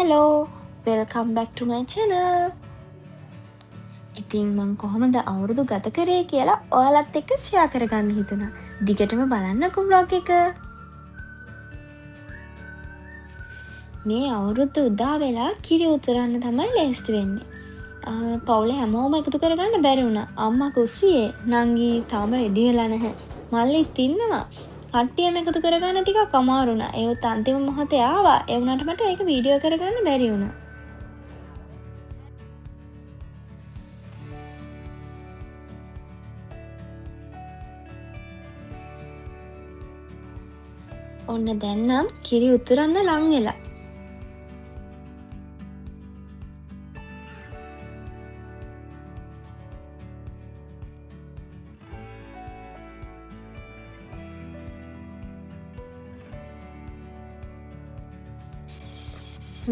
hello, welcome back to my channel. ඉතින් මං කොහොමද අවුරුදු ගත කරේ කියලා ඔයාලත් එක්ක ෂෙයා කරගන්න හිතුණා. දිගටම බලන්නකෝ vlog එක. මේ අවුරුද්ද උදා වෙලා කිරි උතුරන්න තමයි ලෑස්ති වෙන්නේ. පවුලේ හැමෝම එකතු කරගන්න බැරි වුණා. අම්මා කුස්සියේ නංගි තාම රෙඩි වෙලා නැහැ. මල්ලිත් ඉන්නවා. කට්ටියම එකතු කරගන්න ටිකක් අමාරු වුණා. ඒවත් අන්තිම මොහොතේ ආවා. ඒ වුණාට මට ඒක වීඩියෝ කරගන්න බැරි වුණා. ඔන්න දැන් නම් කිරි උතුරන්න ලං වෙලා.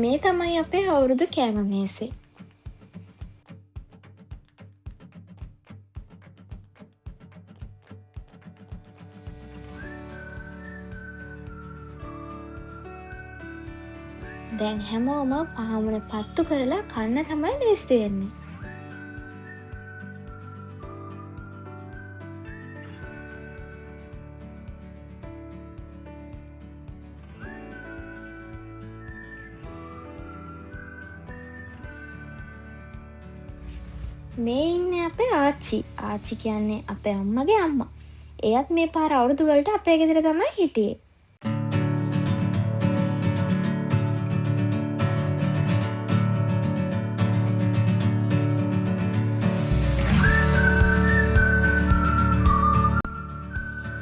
මේ තමයි අපේ අවුරුදු කෑම මේසේ. දැන් හැමෝම පාමුණ පත්තු කරලා කන්න තමයි ලෑස්ති වෙන්නේ. මේ ඉන්නේ අපේ ආච්චි. ආච්චි කියන්නේ අපේ අම්මගේ අම්මා. එයත් මේ පාර අවුරුදු වලට අපේ ගෙදර තමයි හිටියේ.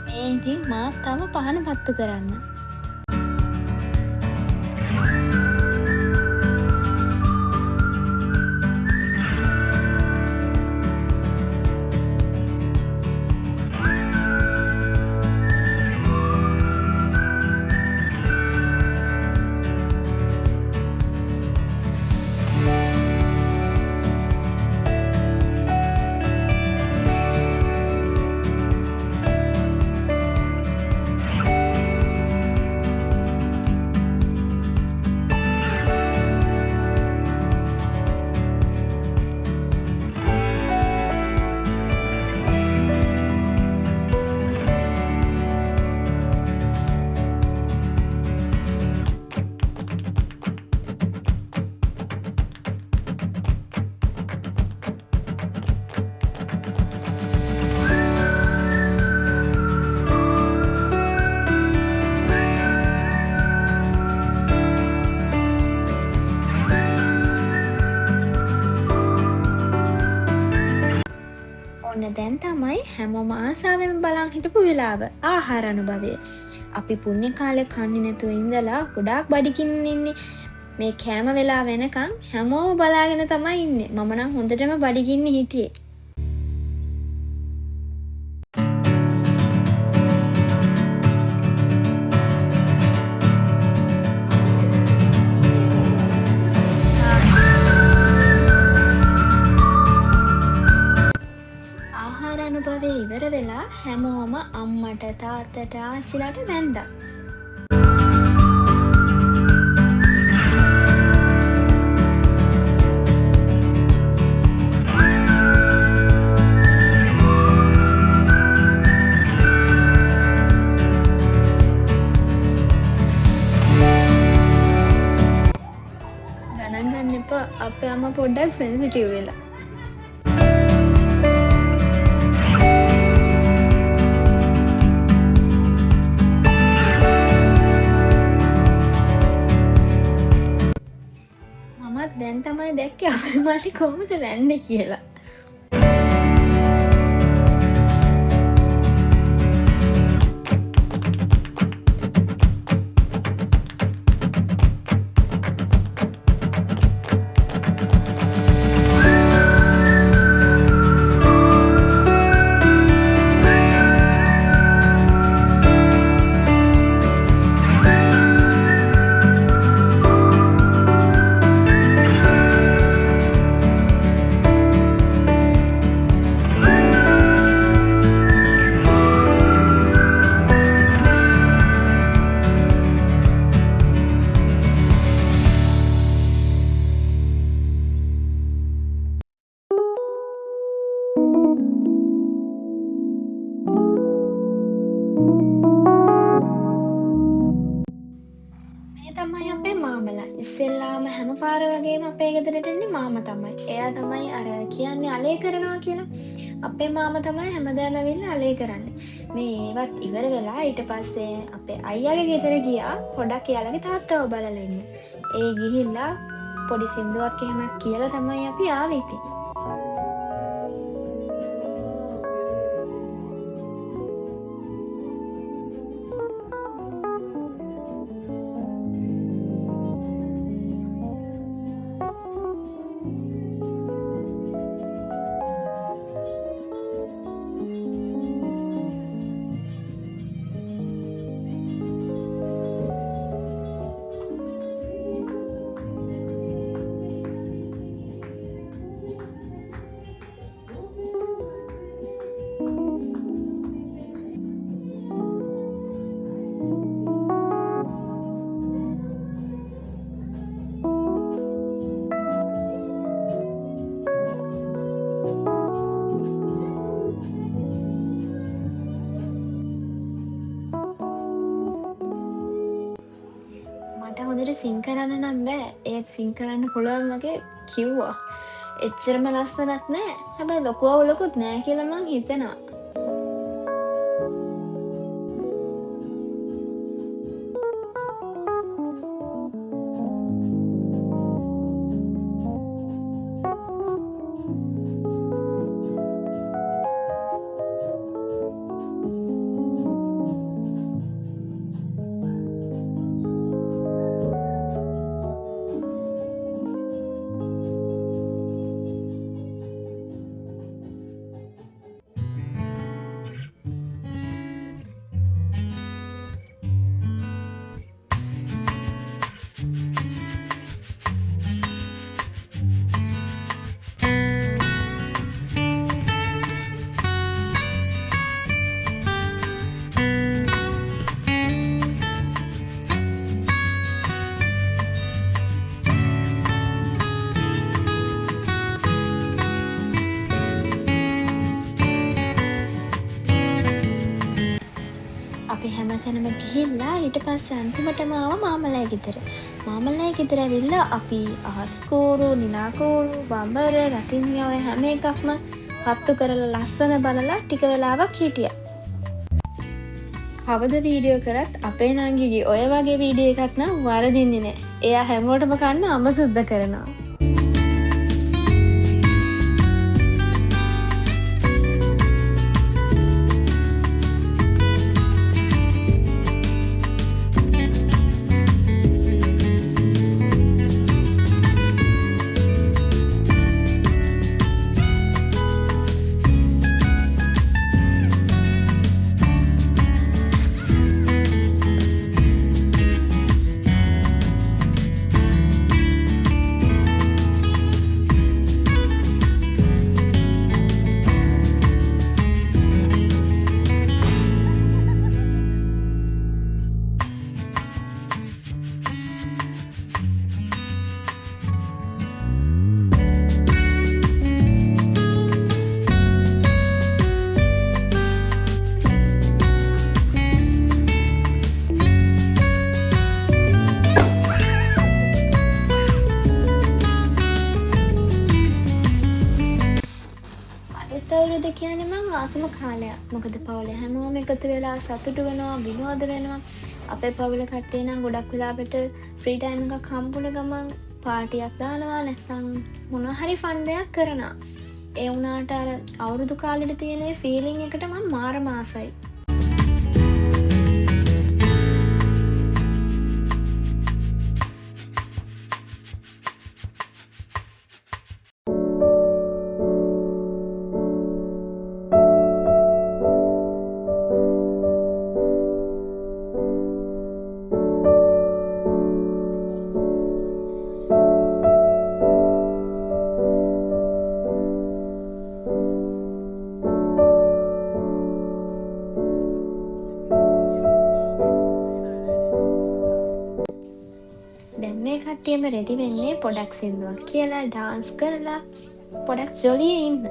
මේ ඉතින් මාත් තම පහන පත්තු කරන්න. දැන් තමයි හැමෝම ආසාවෙන් බලන් හිටපු වෙලාව ආහාර අනුභවය. අපි පුණ්‍ය කාලේ කන්නේ නැතුව ඉඳලා ගොඩාක් බඩගින්න ඉන්නේ. මේ කෑම වෙලාව වෙනකන් හැමෝම බලාගෙන තමයි ඉන්නේ. මම නම් හොඳටම බඩගින්නේ හිටියේ. අනුභවය ඉවර වෙලා හැමෝම අම්මට තාත්තට ආච්චිලාට වැන්දා. ගණන් ගන්න එපා අපේ අම්මා පොඩ්ඩක් සෙන්සිටිව් වෙලා. දැන් තමයි දැක්කේ අපේ මාළි කොහොමද වැන්නේ කියලා. පාර වගේම අපේ ගෙදරට එන්නේ මාමා තමයි. එයා තමයි අර කියන්නේ අලේ කරනවා කියලා. අපේ මාමා තමයි හැමදාම ඇවිල්ලා අලේ කරන්නේ. මේ ඒවත් ඉවර වෙලා ඊට පස්සේ අපේ අයියාගේ ගෙදර ගියා පොඩක් එයාලගේ තාත්තව බලලා ඉන්න. ඒ ගිහිල්ලා පොඩි සින්දුවක් එහෙම කියලා තමයි අපි ආවේ ඉතින්. මට හොඳට සිං කරන්න නම් බෑ. ඒත් සිං කරන්න පුළුවන් වගේ කිව්වා. එච්චරම ලස්සනත් නෑ. හැබැයි ලොකු අවුලකුත් නෑ කියලා මං හිතනවා. අපි හැමතැනම ගිහිල්ලා ඊට පස්සේ අන්තිමටම ආවා මාමලෑ ගෙදර. මාමලෑ ගෙදර ඇවිල්ලා අපි අහස්කෝරු, නිලාකෝරු, බඹර, රතිඤ්ඤා ඔය හැම එකක්ම පත්තු කරලා ලස්සන බලලා ටික වෙලාවක් හිටියා. කවද වීඩියෝ කරත් අපේ නංගිගේ ඔය වගේ වීඩියෝ එකක් නම් වරදින්නේ නැහැ. එයා හැමෝටම කන්න අඹ සුද්ද කරනවා. අවුරුද්ද කියන්නේ මං ආසම කාලයක්. මොකද පවුලේ හැමෝම එකතු වෙලා සතුටු වෙනවා, විනෝද වෙනවා. අපේ පවුලේ කට්ටිය නම් ගොඩක් වෙලාවට ෆ්‍රී ටයිම් එකක් හම්බුන ගමන් පාටියක් දානවා, නැත්නම් මොනවා හරි ෆන් දෙයක් කරනවා. ඒ වුණාට අර අවුරුදු කාලෙට තියෙන ෆීලිං එකට මම මාරම ආසයි. දැන් මේ කට්ටියම රෙඩි වෙන්නේ පොඩක් සින්දුවක් කියලා ඩාන්ස් කරලා පොඩක් ජොලියේ ඉන්න.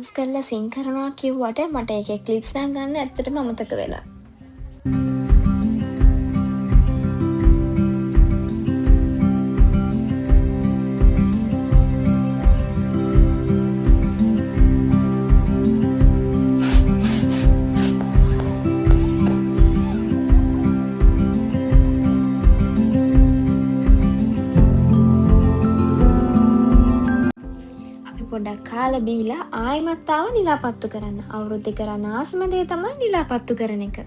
ඩාන්ස් කරලා සින් කරනවා කිව්වට මට ඒකේ ක්ලිප්ස් නම් ගන්න ඇත්තටම අමතක වෙලා. අපි පොඩ්ඩක් කාලා බීලා ආයෙමත් ආව නිලාපත්තු කරන්න. අවුරුද්දේ කරන්න ආසම දේ තමයි නිලාපත්තු කරන එක.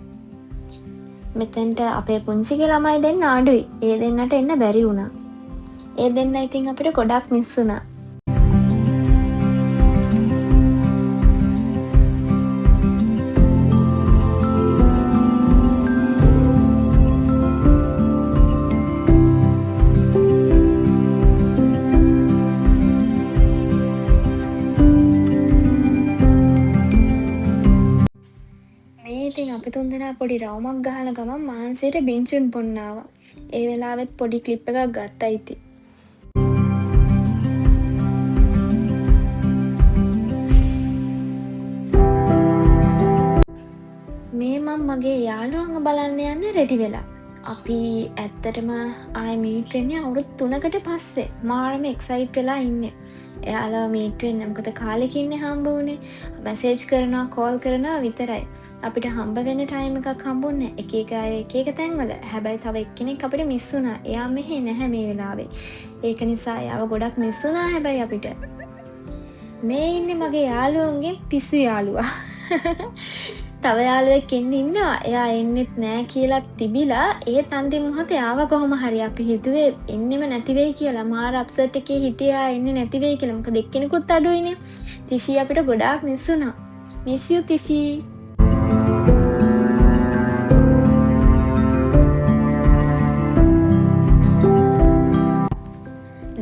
මෙතෙන්ට අපේ පුංචිගේ ළමයි දෙන්න අඩුයි. ඒ දෙන්නට එන්න බැරි වුණා. ඒ දෙන්න ඉතින් අපිට ගොඩක් මිස් වුණා. මේ ඉතින් අපි තුන්දෙනා පොඩි රවුමක් ගහන ගමන් මාන්සියට බින්චුන් පොන්න ආවා. ඒ වෙලාවෙත් පොඩි ක්ලිප් එකක් ගත්තා ඉතින්. මේ මම මගේ යාළුවන්ව බලන්න යන්න රෙඩි වෙලා. අපි ඇත්තටම ආයෙ මීට් වෙන්නේ අවුරුදු 3කට පස්සේ. මාරම එක්සයිට් වෙලා ඉන්නේ. එයාලා මීට් වෙන්න මොකද කාලෙකින්නේ හම්බ වුණේ. මැසේජ් කරනවා, කෝල් කරනවා විතරයි. අපිට හම්බ වෙන්න ටයිම් එකක් හම්බුන්නේ එක එක අය එක එක තැන්වල. හැබැයි තව එක්කෙනෙක් අපිට මිස් වුණා. එයා මෙහෙ නැහැ මේ වෙලාවේ. ඒක නිසා එයාව ගොඩක් මිස් වුණා හැබැයි අපිට. මේ ඉන්නේ මගේ යාළුවන්ගේ පිස්සු යාළුවා. තව යාළුවෙක් ඉන්නවා. එයා එන්නෙත් නෑ කියලා තිබිලා ඒත් අන්තිම මොහොතේ ආව කොහොම හරි අපි හිතුවේ එන්නෙම නැති වෙයි කියලා. මාර අප්සෙට් එකේ හිටියා එන්නේ නැති වෙයි කියලා. මොකද එක්කෙනෙකුත් අඩුයිනේ. තිෂි අපිට ගොඩාක් මිස් වුණා. Miss you Thishi.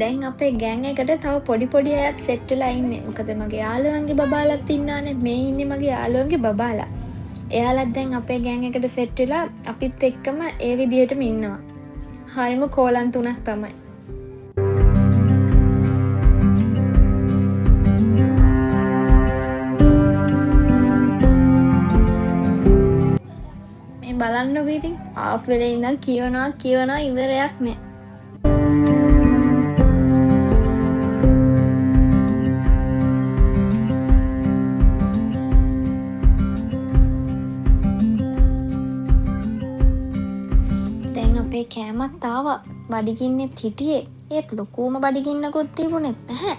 දැන් අපේ ගෑන් එකට තව පොඩි පොඩි අයත් සෙට් වෙලා ඉන්නේ. මොකද මගේ යාළුවන්ගේ බබාලත් ඉන්නානේ. මේ ඉන්නේ මගේ යාළුවන්ගේ බබාලා. එයාලත් දැන් අපේ ගෑන් එකට සෙට් වෙලා අපිත් එක්කම ඒ විදිහටම ඉන්නවා. හරිම කෝලම් තුනක් තමයි. මේ බලන්නකො ඉතින් ආප් වෙලේ ඉඳන් කියවනවා ඉවරයක් නෑ. අපේ කෑමත් ආවා. බඩගින්නෙත් හිටියේ. ඒත් ලොකුම බඩගින්නකුත් තිබුණෙත් නැහැ.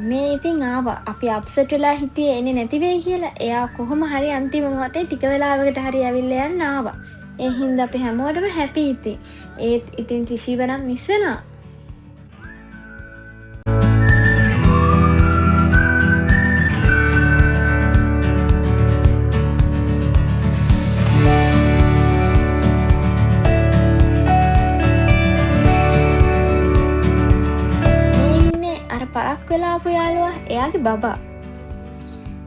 මේ ඉතින් ආවා. අපි අප්සෙට් වෙලා හිටියේ එන්නේ නැති වෙයි කියලා. එයා කොහොම හරි අන්තිම මොහොතේ ටික වෙලාවකට හරි ඇවිල්ලා යන්න ආවා. ඒ හින්දා අපි හැමෝටම හැපි ඉතින්. ඒත් ඉතින් තිෂිව නම් මිස් වෙනවා. පරක් වෙලාපු යාළුවා එයාගේ බබා.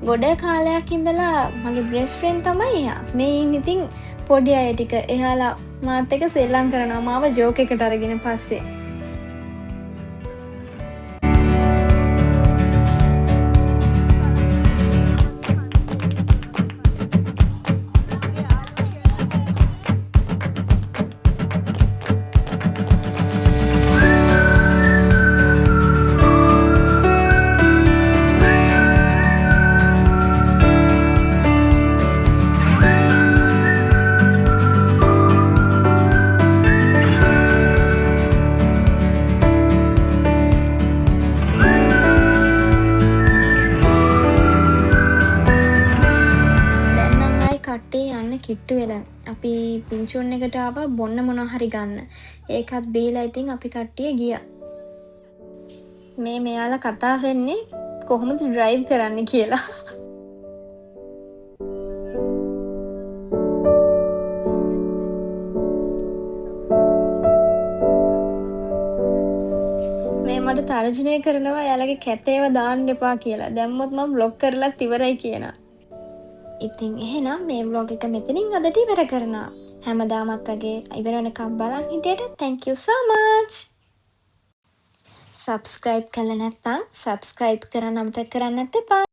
ගොඩ කාලයක් ඉඳලා මගේ බ්‍රෙස්ට් ෆ්‍රෙන්ඩ් තමයි එයා. මේ ඉන්නේ ඉතින් පොඩි අය ටික එයාලා මාත් එක්ක සෙල්ලම් කරනවා මාව ජෝක් එකට අරගෙන පස්සේ. කිට්ටු වෙලා අපි පින්චුන් එකට ආවා බොන්න මොනවා හරි ගන්න. ඒකත් බීලා ඉතින් අපි කට්ටිය ගියා. මේ මෙයාලා කතා වෙන්නේ කොහොමද ඩ්‍රයිව් කරන්න කියලා. මේ මට තර්ජනය කරනවා එයාලගේ කැතේව දාන්න එපා කියලා. දැම්මොත් මම බ්ලොක් කරලත් ඉවරයි කියනවා. ඉතින් එහෙනම් මේ vlog එක මෙතනින් අදට ඉවර කරනවා. හැමදාමත් වගේ ඉවර වෙනකම් බලන් හිටියට thank you so much. subscribe කරලා නැත්නම් subscribe කරන්න අමතක කරන්න එපා.